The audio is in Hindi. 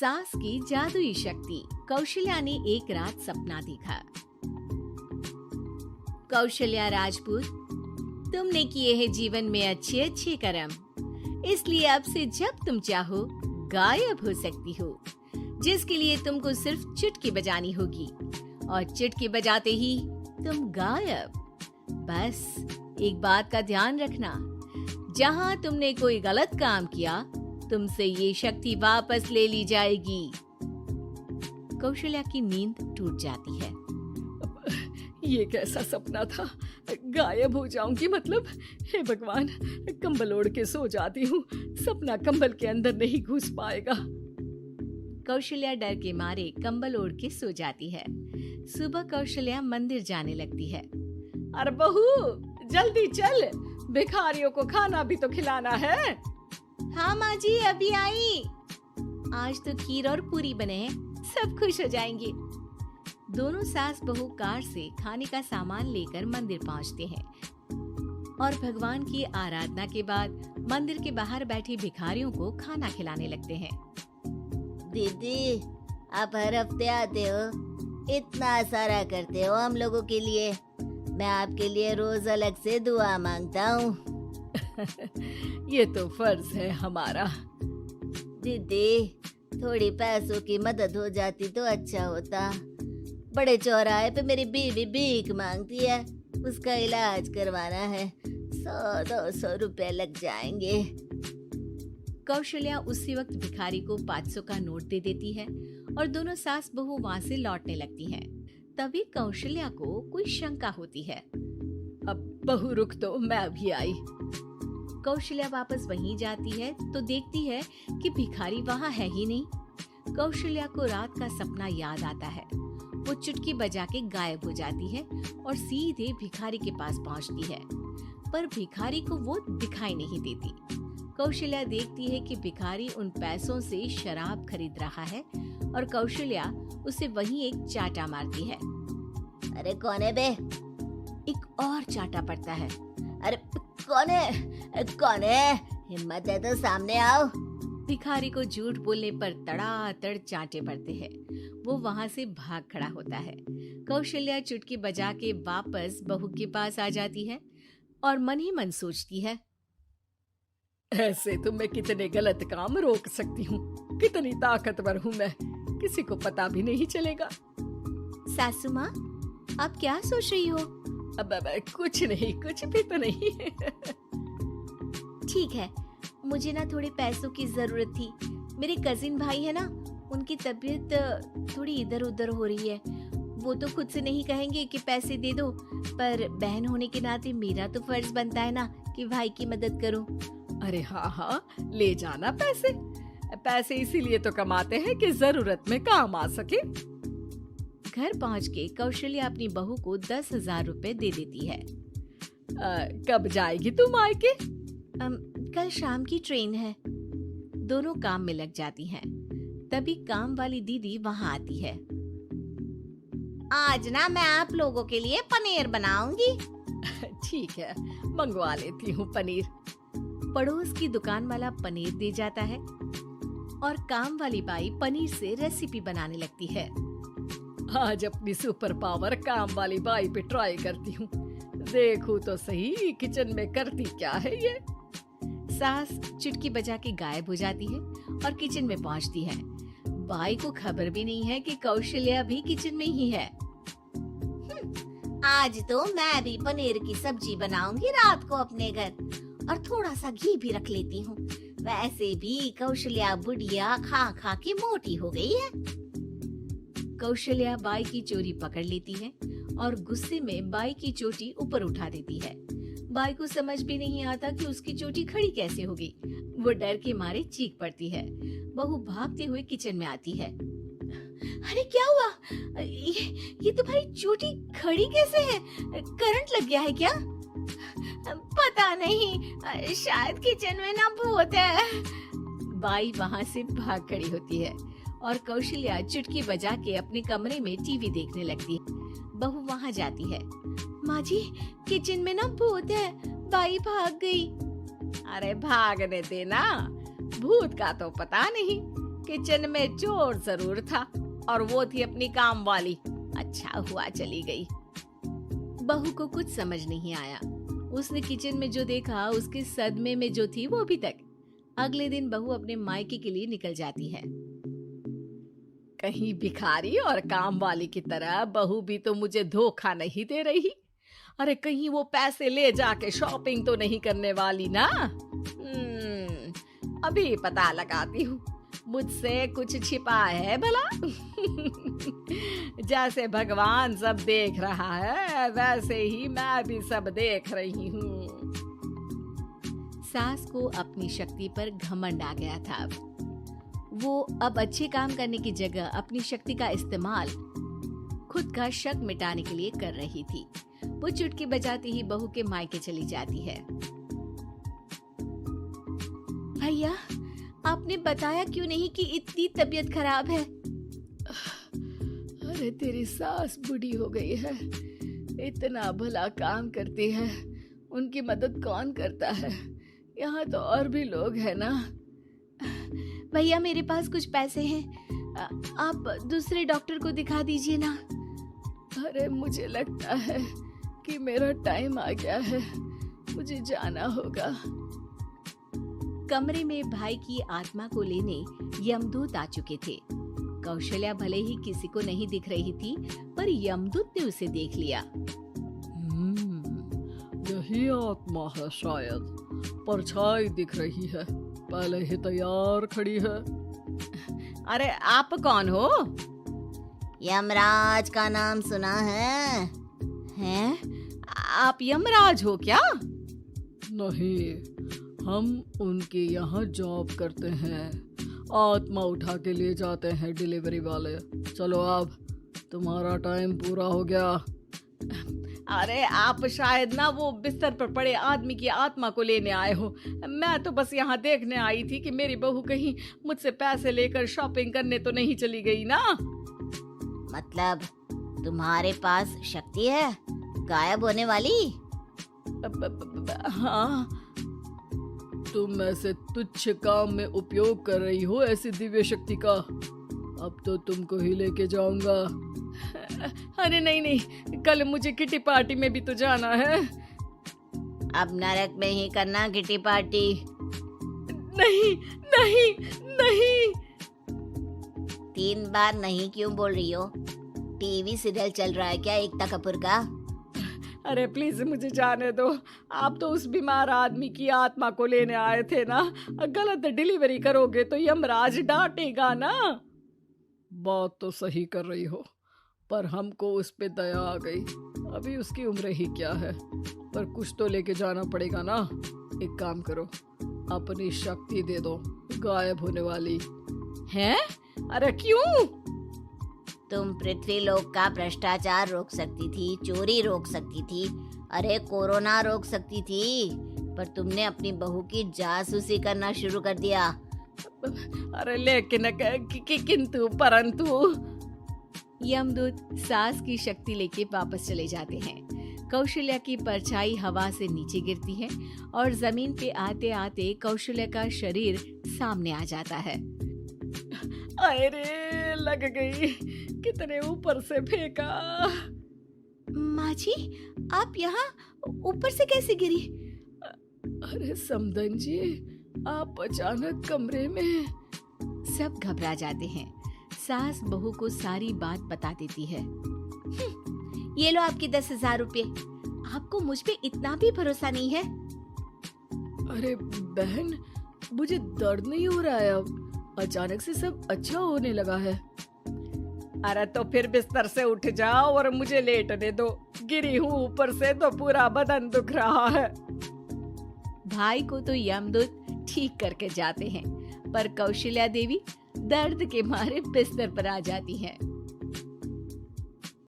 सास की जादुई शक्ति। कौशल्या ने एक रात सपना देखा। कौशल्या राजपूत, तुमने किए हैं जीवन में अच्छे अच्छे कर्म, इसलिए अब से जब तुम चाहो गायब हो सकती हो, जिसके लिए तुमको सिर्फ चुटकी बजानी होगी और चुटकी बजाते ही तुम गायब। बस एक बात का ध्यान रखना, जहाँ तुमने कोई गलत काम किया तुमसे ये शक्ति वापस ले ली जाएगी। कौशल्या की नींद टूट जाती है। ये कैसा सपना था, गायब हो जाऊंगी मतलब? हे भगवान, कंबल ओढ़ के सो जाती हूँ, सपना कंबल के अंदर नहीं घुस पाएगा। कौशल्या डर के मारे कंबल ओढ़ के सो जाती है। सुबह कौशल्या मंदिर जाने लगती है। अरे बहू, जल्दी चल, भिखारियों को खाना भी तो खिलाना है। हाँ माँ जी, अभी आई। आज तो खीर और पूरी बने हैं, सब खुश हो जाएंगे। दोनों सास बहू कार से खाने का सामान लेकर मंदिर पहुँचते हैं और भगवान की आराधना के बाद मंदिर के बाहर बैठे भिखारियों को खाना खिलाने लगते हैं। दीदी, आप हर हफ्ते आते हो, इतना सारा करते हो हम लोगों के लिए। मैं आपके लिए रोज अलग से दुआ मांगता हूँ। ये तो फर्ज है हमारा। दीदी, थोड़ी पैसों की मदद हो जाती तो अच्छा होता। बड़े चौराहे पे मेरी बीवी भीख मांगती है, उसका इलाज करवाना है, 100-200 रुपए लग जाएंगे। कौशल्या उसी वक्त भिखारी को 500 का नोट दे देती है और दोनों सास बहू वहाँ से लौटने लगती हैं। तभी कौशल्या को कोई शंका होती है। अब बहू रुक, तो मैं अभी आई। कौशल्या वापस वहीं जाती है तो देखती है कि भिखारी वहाँ है ही नहीं। कौशल्या को रात का सपना याद आता है। वो चुटकी बजा के गायब हो जाती है और सीधे भिखारी के पास पहुँचती है, पर भिखारी को वो दिखाई नहीं देती। कौशल्या देखती है कि भिखारी उन पैसों से शराब खरीद रहा है और कौशल्या उसे वहीं एक चाटा मारती है। अरे कौन है बे? एक और चाटा पड़ता है। अरे कौन है? कौन है? हिम्मत है तो सामने आओ। भिखारी को झूठ बोलने पर तड़ातड़ चांटे पड़ते हैं। वो वहाँ से भाग खड़ा होता है। कौशल्या चुटकी बजा के वापस बहू के पास आ जाती है और मन ही मन सोचती है, ऐसे तो मैं कितने गलत काम रोक सकती हूँ, कितनी ताकतवर हूँ मैं, किसी को पता भी नहीं चलेगा। सासू माँ, आप क्या सोच रही हो? अब कुछ नहीं, कुछ भी तो नहीं। ठीक है, मुझे ना थोड़े पैसों की जरूरत थी। मेरे कजिन भाई है ना, उनकी तबीयत थोड़ी इधर उधर हो रही है। वो तो खुद से नहीं कहेंगे कि पैसे दे दो, पर बहन होने के नाते मेरा तो फर्ज बनता है ना कि भाई की मदद करूं। अरे हाँ, ले जाना पैसे। पैसे इसीलिए तो कमाते हैं कि जरूरत में काम आ सके। घर पहुंच के कौशल्या अपनी बहू को 10,000 रुपए दे देती है। कब जाएगी तुम मायके? कल शाम की ट्रेन है। दोनों काम में लग जाती हैं। तभी काम वाली दीदी वहाँ आती है। आज ना मैं आप लोगों के लिए पनीर बनाऊंगी। ठीक है, मंगवा लेती हूँ पनीर। पड़ोस की दुकान वाला पनीर दे जाता है और काम वाली बाई पनीर से रेसिपी बनाने लगती है। आज अपनी सुपर पावर काम वाली बाई पे ट्राई करती हूँ, देखूं तो सही किचन में करती क्या है ये। सास चुटकी बजा के गायब हो जाती है और किचन में पहुँचती है। बाई को खबर भी नहीं है कि कौशल्या भी किचन में ही है। आज तो मैं भी पनीर की सब्जी बनाऊंगी रात को अपने घर, और थोड़ा सा घी भी रख लेती हूँ। वैसे भी कौशल्या बुढ़िया खा खा के मोटी हो गई है। कौशल्या बाई की चोरी पकड़ लेती है और गुस्से में बाई की चोटी ऊपर उठा देती है। बाई को समझ भी नहीं आता कि उसकी चोटी खड़ी कैसे हो गई। वो डर के मारे चीख पड़ती है। बहू भागते हुए किचन में आती है। अरे क्या हुआ? ये तुम्हारी चोटी खड़ी कैसे है? करंट लग गया है क्या? पता नहीं, शायद किचन में ना भूत है। बाई वहाँ से भाग खड़ी होती है और कौशल्या चुटकी बजा के अपने कमरे में टीवी देखने लगती है। बहू वहाँ जाती है। माँ जी, किचन में ना भूत है, बाई भाग गई। अरे भागने देना, भूत का तो पता नहीं, किचन में चोर जरूर था और वो थी अपनी काम वाली। अच्छा हुआ चली गई। बहू को कुछ समझ नहीं आया। उसने किचन में जो देखा उसके सदमे में जो थी वो अभी तक। अगले दिन बहू अपने मायके के लिए निकल जाती है। कहीं भिखारी और काम वाली की तरह बहू भी तो मुझे धोखा नहीं दे रही। अरे कहीं वो पैसे ले जाके शॉपिंग तो नहीं करने वाली ना। अभी पता लगाती हूँ मुझसे कुछ छिपा है भला। जैसे भगवान सब देख रहा है वैसे ही मैं भी सब देख रही हूँ। सास को अपनी शक्ति पर घमंड आ गया था। वो अब अच्छे काम करने की जगह अपनी शक्ति का इस्तेमाल खुद का शक मिटाने के लिए कर रही थी। वो चुटकी बजाते ही बहू के मायके चली जाती है। भैया, आपने बताया क्यों नहीं कि इतनी तबीयत खराब है? अरे तेरी सास बूढ़ी हो गई है, इतना भला काम करती है, उनकी मदद कौन करता है? यहाँ तो और भी लोग हैं ना। भैया मेरे पास कुछ पैसे हैं, आप दूसरे डॉक्टर को दिखा दीजिए ना। अरे मुझे लगता है कि मेरा टाइम आ गया है, मुझे जाना होगा। कमरे में भाई की आत्मा को लेने यमदूत आ चुके थे। कौशल्या भले ही किसी को नहीं दिख रही थी, पर यमदूत ने उसे देख लिया। यही आत्मा है शायद, परछाई दिख रही है, पहले ही तैयार खड़ी है। अरे आप कौन हो? यमराज का नाम सुना है? हैं? आप यमराज हो क्या? नहीं, हम उनके यहाँ जॉब करते हैं, आत्मा उठा के ले जाते हैं डिलीवरी वाले। चलो अब तुम्हारा टाइम पूरा हो गया। अरे आप शायद ना वो बिस्तर पर पड़े आदमी की आत्मा को लेने आए हो। मैं तो बस यहाँ देखने आई थी कि मेरी बहू कहीं मुझसे पैसे लेकर शॉपिंग करने तो नहीं चली गई ना। मतलब तुम्हारे पास शक्ति है गायब होने वाली? हाँ, तुम ऐसे तुच्छ काम में उपयोग कर रही हो ऐसी दिव्य शक्ति का। अब तो तुमको ही लेके जाऊंगा। अरे नहीं नहीं, कल मुझे किटी पार्टी में भी तो जाना है। अब नरक में ही करना किटी पार्टी। नहीं नहीं नहीं। 3 बार नहीं क्यों बोल रही हो? टीवी सीरियल चल रहा है क्या एकता कपूर का? अरे प्लीज मुझे जाने दो। आप तो उस बीमार आदमी की आत्मा को लेने आए थे ना। गलत डिलीवरी करोगे तो यमराज डांटेगा ना। बात तो सही कर रही हो, पर हमको उस पे दया आ गई। अभी उसकी उम्र ही क्या है, पर कुछ तो लेके जाना पड़ेगा ना। एक काम करो, अपनी शक्ति दे दो, गायब होने वाली है। अरे क्यों? तुम पृथ्वी लोक का भ्रष्टाचार रोक सकती थी, चोरी रोक सकती थी, अरे कोरोना रोक सकती थी, पर तुमने अपनी बहू की जासूसी करना शुरू कर दिया। अरे लेकिन किंतु परंतु। यमदूत सास की शक्ति लेके वापस चले जाते हैं। कौशल्या की परछाई हवा से नीचे गिरती है और जमीन पे आते आते कौशल्या का शरीर सामने आ जाता है। अरे लग गई, कितने ऊपर से फेंका। माँ जी, आप यहाँ ऊपर से कैसे गिरी? अरे समदन जी, आप अचानक कमरे में। सब घबरा जाते हैं। सास बहू को सारी बात बता देती है। ये लो आपके 10,000 रुपए। आपको मुझ पे इतना भी भरोसा नहीं है? अरे बहन, मुझे दर्द नहीं हो रहा है, अब अचानक से सब अच्छा होने लगा है। अरे तो फिर बिस्तर से उठ जाओ और मुझे लेटने दो। गिरी हूँ ऊपर से तो पूरा बदन दुख रहा है। भाई को तो यमदूत ठीक करके जाते हैं, पर कौशल्या देवी दर्द के मारे बिस्तर पर आ जाती हैं।